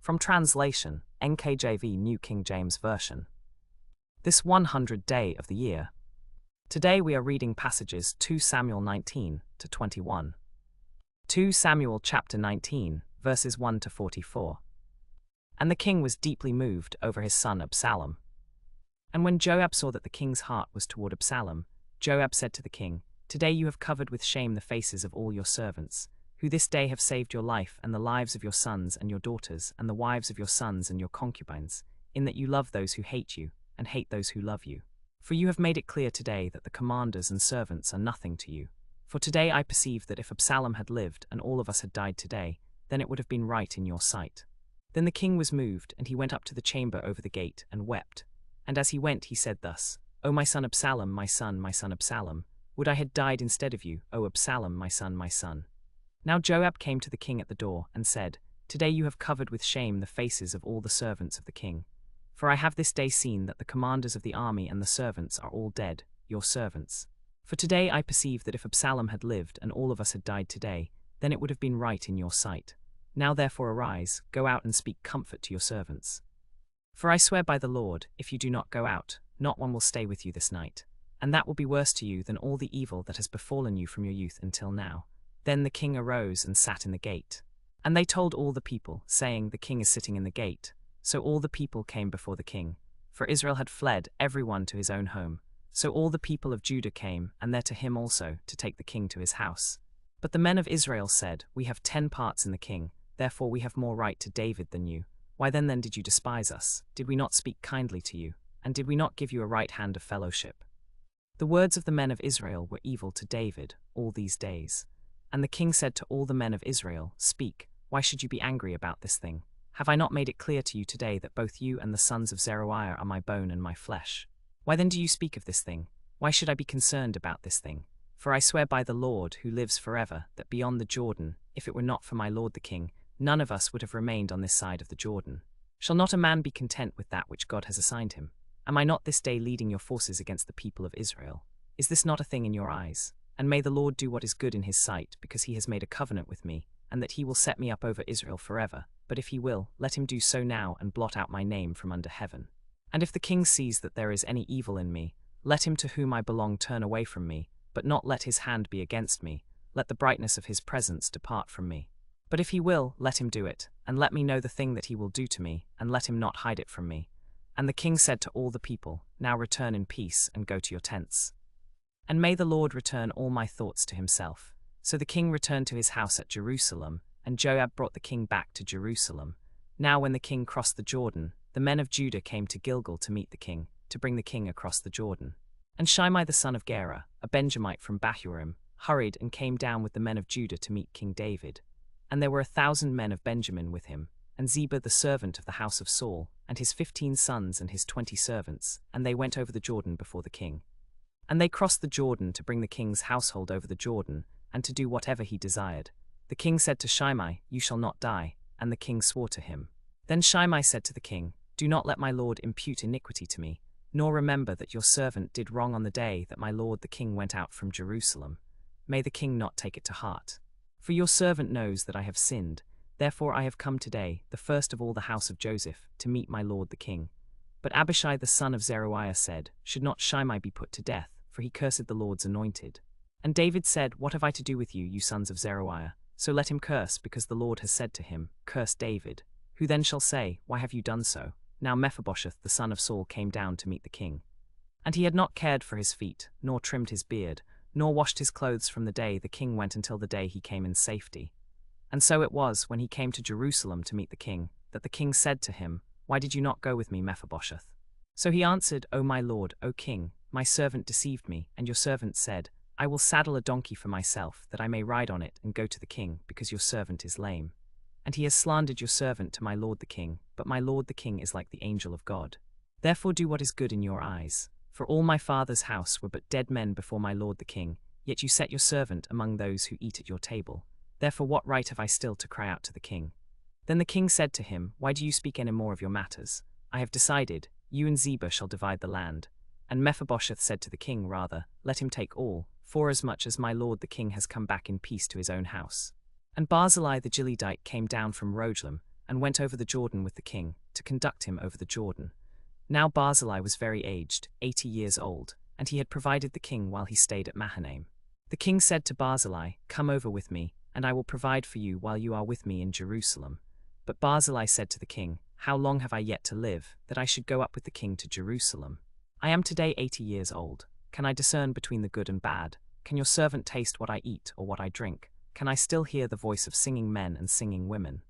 From translation, NKJV New King James Version. This 100th day of the year. Today we are reading passages 2 Samuel 19 to 21. 2 Samuel chapter 19, verses 1 to 44. And the king was deeply moved over his son Absalom. And when Joab saw that the king's heart was toward Absalom, Joab said to the king, "Today you have covered with shame the faces of all your servants, who this day have saved your life and the lives of your sons and your daughters and the wives of your sons and your concubines, in that you love those who hate you and hate those who love you. For you have made it clear today that the commanders and servants are nothing to you. For today I perceive that if Absalom had lived and all of us had died today, then it would have been right in your sight." Then the king was moved, and he went up to the chamber over the gate and wept. And as he went he said thus, "O my son Absalom, my son Absalom, would I had died instead of you, O Absalom, my son, my son." Now Joab came to the king at the door, and said, "Today you have covered with shame the faces of all the servants of the king. For I have this day seen that the commanders of the army and the servants are all dead, your servants. For today I perceive that if Absalom had lived and all of us had died today, then it would have been right in your sight. Now therefore arise, go out and speak comfort to your servants. For I swear by the Lord, if you do not go out, not one will stay with you this night, and that will be worse to you than all the evil that has befallen you from your youth until now." Then the king arose and sat in the gate. And they told all the people, saying, "The king is sitting in the gate." So all the people came before the king. For Israel had fled, every one to his own home. So all the people of Judah came, and there to him also, to take the king to his house. But the men of Israel said, "We have 10 parts in the king, therefore we have more right to David than you. Why then did you despise us? Did we not speak kindly to you? And did we not give you a right hand of fellowship?" The words of the men of Israel were evil to David all these days. And the king said to all the men of Israel, "Speak, why should you be angry about this thing? Have I not made it clear to you today that both you and the sons of Zeruiah are my bone and my flesh? Why then do you speak of this thing? Why should I be concerned about this thing? For I swear by the Lord, who lives forever, that beyond the Jordan, if it were not for my lord the king, none of us would have remained on this side of the Jordan. Shall not a man be content with that which God has assigned him? Am I not this day leading your forces against the people of Israel? Is this not a thing in your eyes? And may the Lord do what is good in his sight, because he has made a covenant with me, and that he will set me up over Israel forever. But if he will, let him do so now and blot out my name from under heaven. And if the king sees that there is any evil in me, let him to whom I belong turn away from me, but not let his hand be against me, let the brightness of his presence depart from me. But if he will, let him do it, and let me know the thing that he will do to me, and let him not hide it from me." And the king said to all the people, "Now return in peace and go to your tents. And may the Lord return all my thoughts to himself." So the king returned to his house at Jerusalem, and Joab brought the king back to Jerusalem. Now when the king crossed the Jordan, the men of Judah came to Gilgal to meet the king, to bring the king across the Jordan. And Shimei the son of Gera, a Benjamite from Bahurim, hurried and came down with the men of Judah to meet King David. And there were 1,000 men of Benjamin with him, and Ziba the servant of the house of Saul, and his 15 sons and his 20 servants, and they went over the Jordan before the king. And they crossed the Jordan to bring the king's household over the Jordan, and to do whatever he desired. The king said to Shimei, "You shall not die," and the king swore to him. Then Shimei said to the king, "Do not let my lord impute iniquity to me, nor remember that your servant did wrong on the day that my lord the king went out from Jerusalem. May the king not take it to heart. For your servant knows that I have sinned, therefore I have come today, the first of all the house of Joseph, to meet my lord the king." But Abishai the son of Zeruiah said, "Should not Shimei be put to death? For he cursed the Lord's anointed." And David said, "What have I to do with you, you sons of Zeruiah? So let him curse, because the Lord has said to him, 'Curse David.' Who then shall say, 'Why have you done so?'" Now Mephibosheth the son of Saul came down to meet the king. And he had not cared for his feet, nor trimmed his beard, nor washed his clothes from the day the king went until the day he came in safety. And so it was, when he came to Jerusalem to meet the king, that the king said to him, "Why did you not go with me, Mephibosheth?" So he answered, "O my lord, O king, my servant deceived me, and your servant said, 'I will saddle a donkey for myself, that I may ride on it and go to the king, because your servant is lame.' And he has slandered your servant to my lord the king, but my lord the king is like the angel of God. Therefore do what is good in your eyes. For all my father's house were but dead men before my lord the king, yet you set your servant among those who eat at your table. Therefore what right have I still to cry out to the king?" Then the king said to him, "Why do you speak any more of your matters? I have decided, you and Ziba shall divide the land." And Mephibosheth said to the king, "Rather, let him take all, forasmuch as my lord the king has come back in peace to his own house." And Barzillai the Gileadite came down from Rogelim, and went over the Jordan with the king, to conduct him over the Jordan. Now Barzillai was very aged, 80 years old, and he had provided the king while he stayed at Mahanaim. The king said to Barzillai, "Come over with me, and I will provide for you while you are with me in Jerusalem." But Barzillai said to the king, "How long have I yet to live, that I should go up with the king to Jerusalem? I am today 80 years old. Can I discern between the good and bad? Can your servant taste what I eat or what I drink? Can I still hear the voice of singing men and singing women?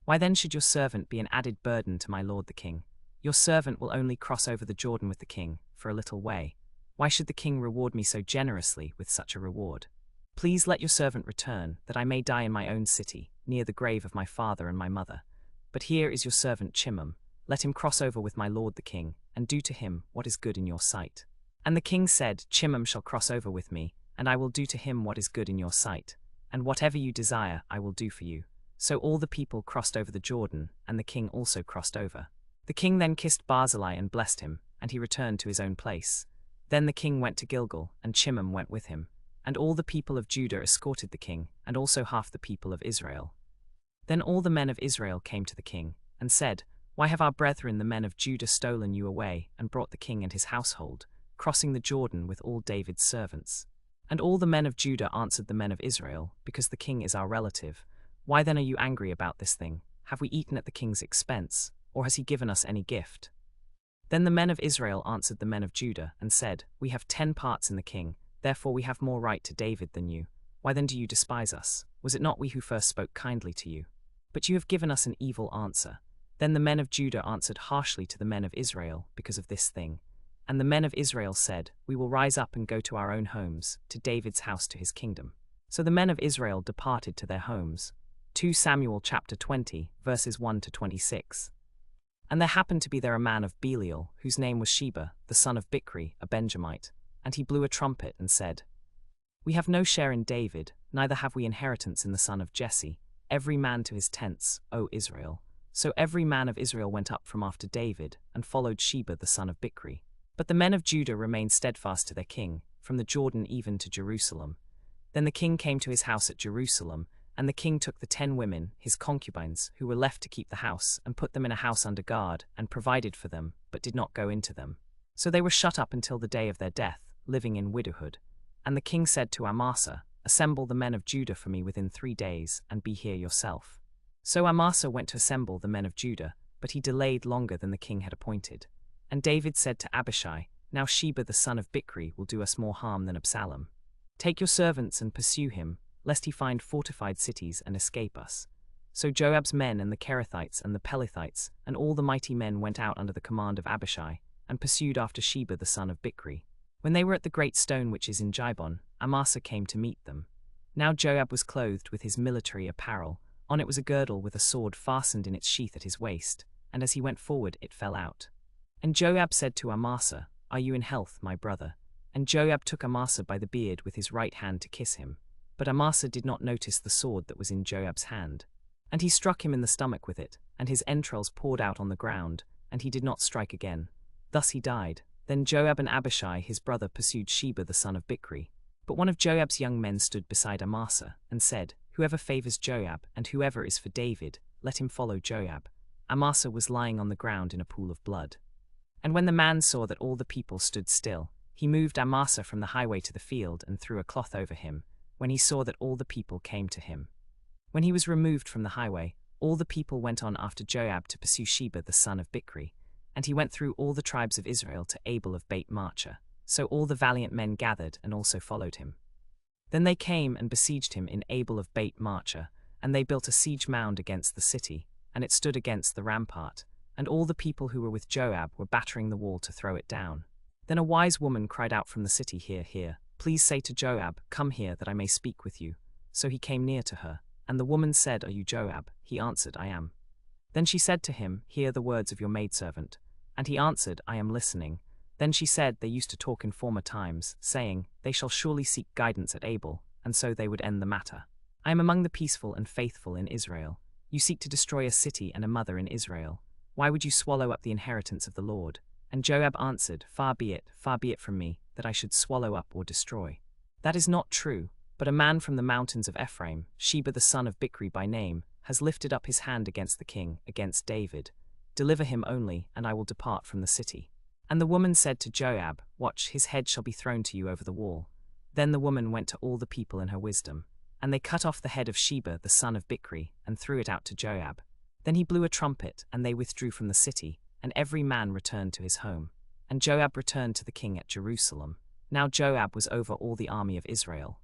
Why then should your servant be an added burden to my lord the king? Your servant will only cross over the Jordan with the king, for a little way. Why should the king reward me so generously with such a reward? Please let your servant return, that I may die in my own city, near the grave of my father and my mother. But here is your servant Chimham. Let him cross over with my lord the king, and do to him what is good in your sight." And the king said, "Chimham shall cross over with me, and I will do to him what is good in your sight. And whatever you desire, I will do for you." So all the people crossed over the Jordan, and the king also crossed over. The king then kissed Barzillai and blessed him, and he returned to his own place. Then the king went to Gilgal, and Chimham went with him. And all the people of Judah escorted the king, and also half the people of Israel. Then all the men of Israel came to the king, and said, "Why have our brethren the men of Judah stolen you away, and brought the king and his household, crossing the Jordan with all David's servants?" And all the men of Judah answered the men of Israel, "Because the king is our relative. Why then are you angry about this thing? Have we eaten at the king's expense, or has he given us any gift?" Then the men of Israel answered the men of Judah, and said, "We have 10 parts in the king, therefore we have more right to David than you. Why then do you despise us? Was it not we who first spoke kindly to you? But you have given us an evil answer." Then the men of Judah answered harshly to the men of Israel because of this thing. And the men of Israel said, "We will rise up and go to our own homes, to David's house to his kingdom." So the men of Israel departed to their homes. 2 Samuel chapter 20, verses 1 to 26. And there happened to be there a man of Belial, whose name was Sheba, the son of Bichri, a Benjamite. And he blew a trumpet and said, "We have no share in David, neither have we inheritance in the son of Jesse. Every man to his tents, O Israel." So every man of Israel went up from after David, and followed Sheba the son of Bichri. But the men of Judah remained steadfast to their king, from the Jordan even to Jerusalem. Then the king came to his house at Jerusalem, and the king took the 10 women, his concubines, who were left to keep the house, and put them in a house under guard, and provided for them, but did not go into them. So they were shut up until the day of their death, living in widowhood. And the king said to Amasa, "Assemble the men of Judah for me within 3 days, and be here yourself." So Amasa went to assemble the men of Judah, but he delayed longer than the king had appointed. And David said to Abishai, "Now Sheba the son of Bichri will do us more harm than Absalom. Take your servants and pursue him, lest he find fortified cities and escape us." So Joab's men and the Kerethites and the Pelethites and all the mighty men went out under the command of Abishai, and pursued after Sheba the son of Bichri. When they were at the great stone which is in Gibon, Amasa came to meet them. Now Joab was clothed with his military apparel. On it was a girdle with a sword fastened in its sheath at his waist, and as he went forward it fell out. And Joab said to Amasa, "Are you in health, my brother?" And Joab took Amasa by the beard with his right hand to kiss him. But Amasa did not notice the sword that was in Joab's hand. And he struck him in the stomach with it, and his entrails poured out on the ground, and he did not strike again. Thus he died. Then Joab and Abishai his brother pursued Sheba the son of Bichri. But one of Joab's young men stood beside Amasa, and said, "Whoever favors Joab, and whoever is for David, let him follow Joab." Amasa was lying on the ground in a pool of blood. And when the man saw that all the people stood still, he moved Amasa from the highway to the field and threw a cloth over him, when he saw that all the people came to him. When he was removed from the highway, all the people went on after Joab to pursue Sheba the son of Bichri. And he went through all the tribes of Israel to Abel of Beit Marcha. So all the valiant men gathered and also followed him. Then they came and besieged him in Abel of Beit Marcha, and they built a siege mound against the city, and it stood against the rampart, and all the people who were with Joab were battering the wall to throw it down. Then a wise woman cried out from the city, "Hear, hear, please say to Joab, 'Come here, that I may speak with you.' So he came near to her, and the woman said, 'Are you Joab?' He answered, 'I am.' Then she said to him, 'Hear the words of your maidservant.' And he answered, 'I am listening.' Then she said they used to talk in former times, saying, 'They shall surely seek guidance at Abel,' and so they would end the matter. I am among the peaceful and faithful in Israel. You seek to destroy a city and a mother in Israel. Why would you swallow up the inheritance of the Lord?' And Joab answered, far be it from me, that I should swallow up or destroy. That is not true, but a man from the mountains of Ephraim, Sheba the son of Bichri by name, has lifted up his hand against the king, against David. Deliver him only, and I will depart from the city. And the woman said to Joab, Watch, his head shall be thrown to you over the wall. Then the woman went to all the people in her wisdom, and they cut off the head of Sheba the son of Bichri, and threw it out to Joab. Then he blew a trumpet, and they withdrew from the city, and every man returned to his home. And Joab returned to the king at Jerusalem. Now Joab was over all the army of Israel.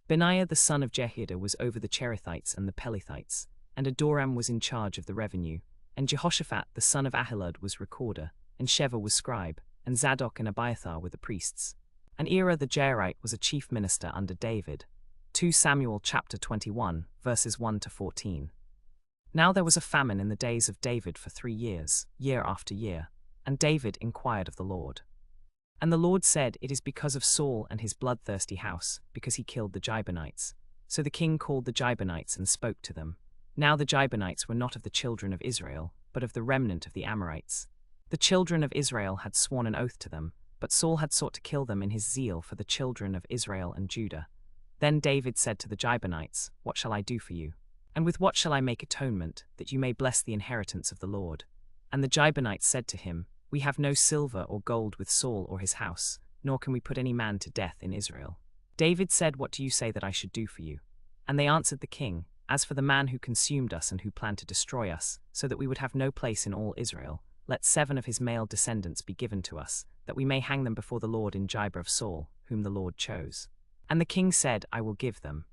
Benaiah the son of Jehoiada was over the Cherethites and the Pelethites, and Adoram was in charge of the revenue, and Jehoshaphat the son of Ahilud was recorder, and Sheva was scribe, and Zadok and Abiathar were the priests. And Ira the Jairite was a chief minister under David. 2 Samuel chapter 21, verses 1 to 14. Now there was a famine in the days of David for 3 years, year after year, and David inquired of the Lord. And the Lord said, It is because of Saul and his bloodthirsty house, because he killed the Gibeonites. So the king called the Gibeonites and spoke to them. Now the Gibeonites were not of the children of Israel, but of the remnant of the Amorites. The children of Israel had sworn an oath to them, but Saul had sought to kill them in his zeal for the children of Israel and Judah. Then David said to the Gibeonites, What shall I do for you? And with what shall I make atonement, that you may bless the inheritance of the Lord? And the Gibeonites said to him, We have no silver or gold with Saul or his house, nor can we put any man to death in Israel. David said, What do you say that I should do for you? And they answered the king, As for the man who consumed us and who planned to destroy us, so that we would have no place in all Israel, let 7 of his male descendants be given to us, that we may hang them before the Lord in Gibeah of Saul, whom the Lord chose. And the king said, I will give them.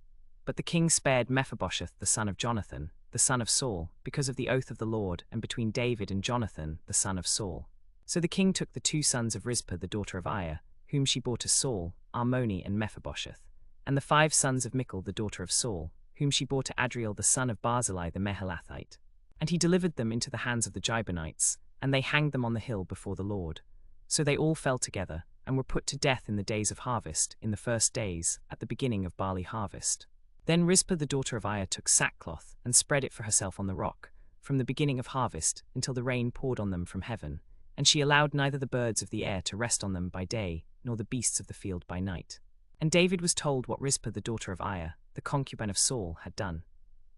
But the king spared Mephibosheth the son of Jonathan, the son of Saul, because of the oath of the Lord, and between David and Jonathan, the son of Saul. So the king took the 2 sons of Rizpah the daughter of Aiah, whom she bore to Saul, Armoni and Mephibosheth, and the 5 sons of Michal the daughter of Saul, whom she bore to Adriel the son of Barzillai the Mehalathite. And he delivered them into the hands of the Gibeonites, and they hanged them on the hill before the Lord. So they all fell together, and were put to death in the days of harvest, in the first days, at the beginning of barley harvest. Then Rizpah the daughter of Aiah took sackcloth, and spread it for herself on the rock, from the beginning of harvest, until the rain poured on them from heaven, and she allowed neither the birds of the air to rest on them by day, nor the beasts of the field by night. And David was told what Rizpah the daughter of Aiah, the concubine of Saul, had done.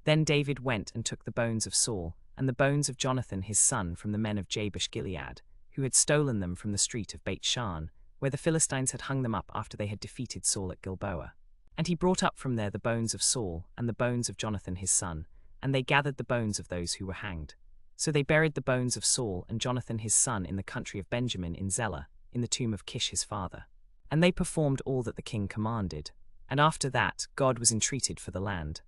Then David went and took the bones of Saul, and the bones of Jonathan his son from the men of Jabesh Gilead, who had stolen them from the street of Beth-shan, where the Philistines had hung them up after they had defeated Saul at Gilboa. And he brought up from there the bones of Saul, and the bones of Jonathan his son, and they gathered the bones of those who were hanged. So they buried the bones of Saul and Jonathan his son in the country of Benjamin in Zelah, in the tomb of Kish his father. And they performed all that the king commanded. And after that God was entreated for the land.